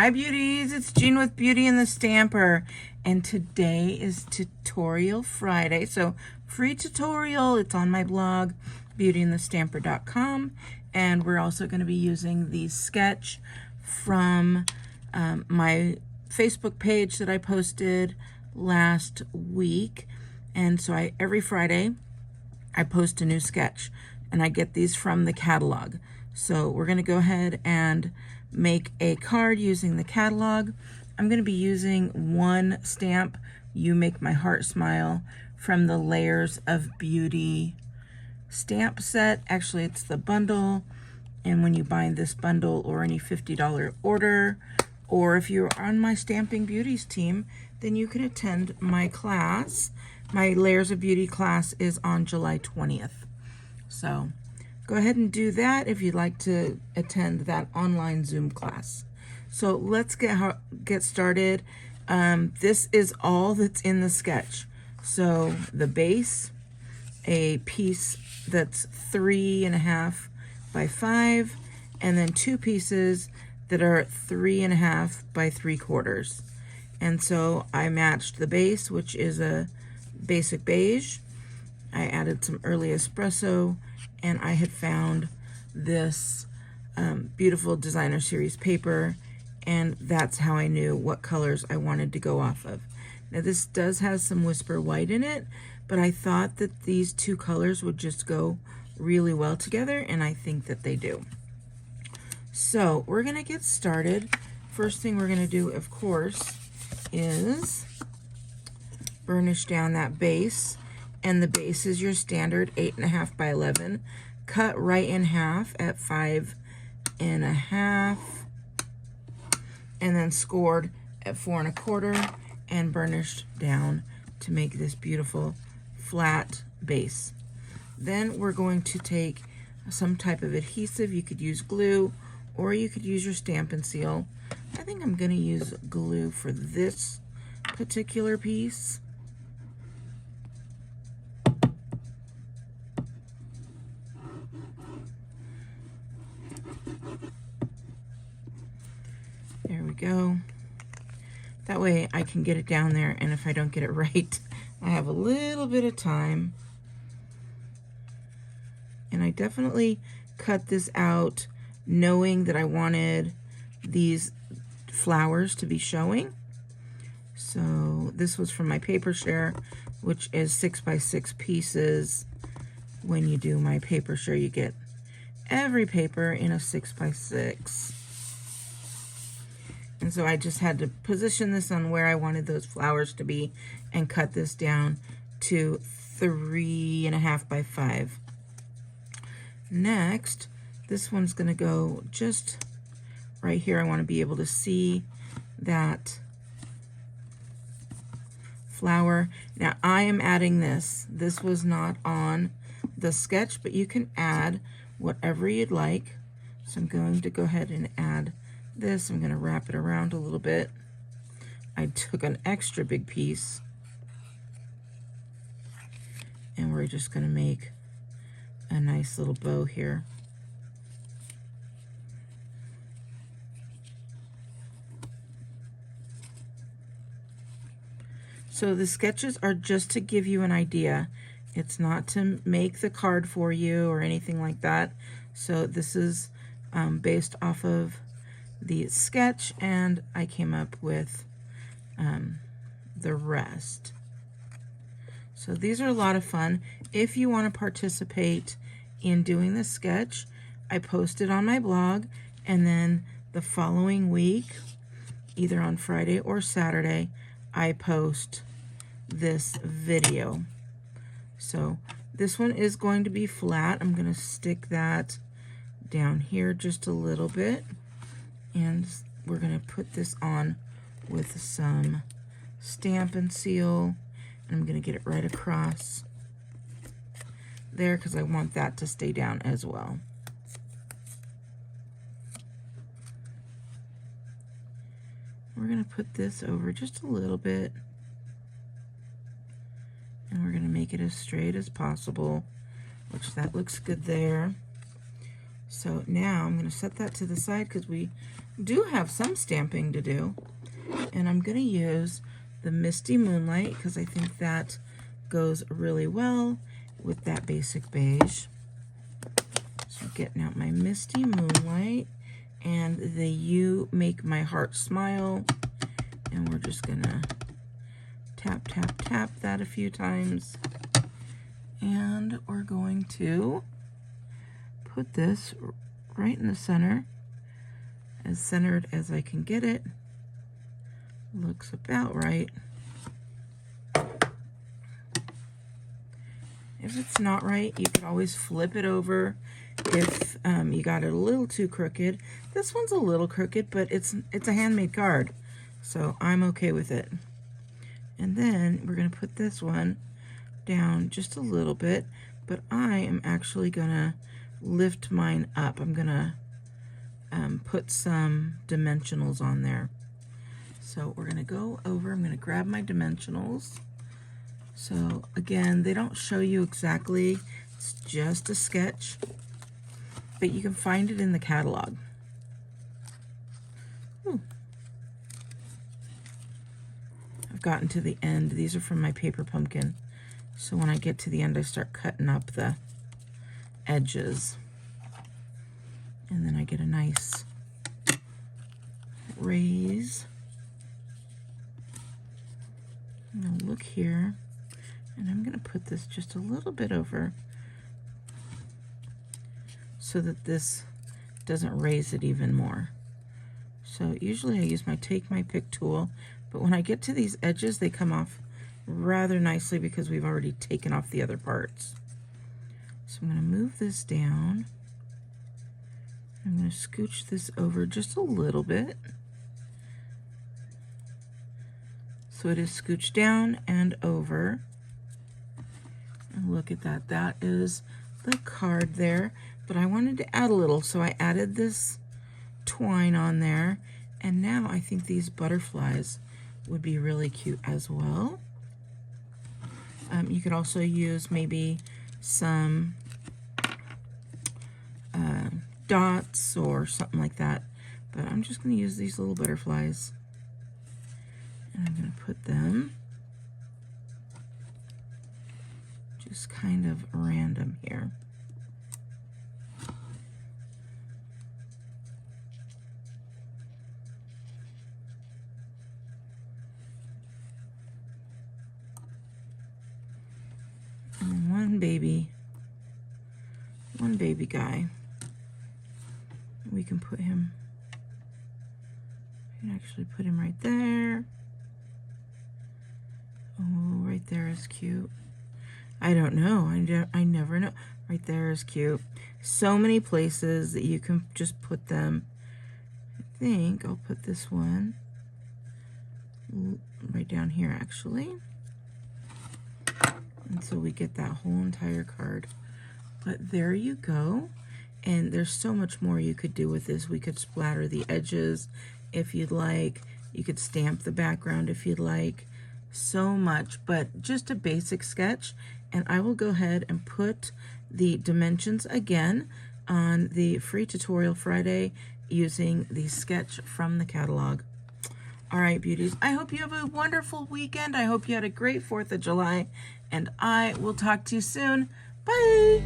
Hi beauties, it's Jean with Beauty and the Stamper, and today is Tutorial Friday. So free tutorial, it's on my blog, beautyandthestamper.com, and we're also going to be using the sketch from my Facebook page that I posted last week. And so every Friday I post a new sketch, and I get these from the catalog. So we're going to go ahead and make a card using the catalog. I'm going to be using one stamp, You Make My Heart Smile, from the Layers of Beauty stamp set. Actually, it's the bundle, and when you buy this bundle or any $50 order, or if you're on my Stamping Beauties team, then you can attend my class. My Layers of Beauty class is on July 20th. So go ahead and do that if you'd like to attend that online Zoom class. So let's get started. This is all that's in the sketch. So the base, a piece that's 3.5 by 5, and then two pieces that are 3.5 by 3/4. And so I matched the base, which is a basic beige. I added some early espresso, and I had found this beautiful designer series paper, and that's how I knew what colors I wanted to go off of. Now this does have some Whisper White in it, but I thought that these two colors would just go really well together, and I think that they do. So we're gonna get started. First thing we're gonna do, of course, is burnish down that base. And the base is your standard 8.5 by 11, cut right in half at 5.5, and then scored at 4.25, and burnished down to make this beautiful flat base. Then we're going to take some type of adhesive. You could use glue, or you could use your Stampin' Seal. I think I'm going to use glue for this particular piece. There we go. That way I can get it down there, and if I don't get it right, I have a little bit of time. And I definitely cut this out knowing that I wanted these flowers to be showing. So this was from my paper share, which is 6 by 6 pieces. When you do my paper share, you get every paper in a 6 by 6. And so I just had to position this on where I wanted those flowers to be and cut this down to 3.5 by 5. Next, this one's going to go just right here. I want to be able to see that flower. Now I am adding this. This was not on the sketch, but you can add whatever you'd like. So I'm going to go ahead and add this. I'm going to wrap it around a little bit. I took an extra big piece, and we're just going to make a nice little bow here. So the sketches are just to give you an idea. It's not to make the card for you or anything like that. So this is based off of the sketch, and I came up with the rest. So these are a lot of fun. If you want to participate in doing the sketch, I post it on my blog, and then the following week, either on Friday or Saturday, I post this video. So this one is going to be flat. I'm going to stick that down here just a little bit, and we're going to put this on with some Stampin' Seal, and I'm going to get it right across there because I want that to stay down as well. We're going to put this over just a little bit, and we're going to make it as straight as possible, which that looks good there. So now I'm going to set that to the side because we do have some stamping to do, and I'm going to use the Misty Moonlight because I think that goes really well with that basic beige. So getting out my Misty Moonlight and the You Make My Heart Smile, and we're just going to tap, tap, tap that a few times. And we're going to put this right in the center, as centered as I can get it. Looks about right. If it's not right, you could always flip it over if you got it a little too crooked. This one's a little crooked, but it's a handmade card, so I'm okay with it. And then we're going to put this one down just a little bit, but I am actually going to lift mine up. I'm going to put some dimensionals on there. So we're going to go over, I'm going to grab my dimensionals. So again, they don't show you exactly, it's just a sketch, but you can find it in the catalog. Ooh. I've gotten to the end. These are from my paper pumpkin. So when I get to the end, I start cutting up the edges. And then I get a nice raise. Now look here, and I'm going to put this just a little bit over so that this doesn't raise it even more. So usually I use my Take My Pick tool, but when I get to these edges, they come off rather nicely because we've already taken off the other parts. So I'm going to move this down. I'm going to scooch this over just a little bit. So it is scooched down and over. And look at that. That is the card there. But I wanted to add a little, so I added this twine on there. And now I think these butterflies would be really cute as well. You could also use maybe some dots or something like that. But I'm just going to use these little butterflies. And I'm going to put them just kind of random here. And one baby guy. We can put him, we can actually put him right there. Oh, right there is cute. I don't know. I never know. Right there is cute. So many places that you can just put them. I think I'll put this one right down here, actually. And so we get that whole entire card. But there you go. And there's so much more you could do with this. We could splatter the edges if you'd like. You could stamp the background if you'd like. So much, but just a basic sketch. And I will go ahead and put the dimensions again on the free tutorial Friday using the sketch from the catalog. All right, beauties, I hope you have a wonderful weekend. I hope you had a great 4th of July, and I will talk to you soon. Bye.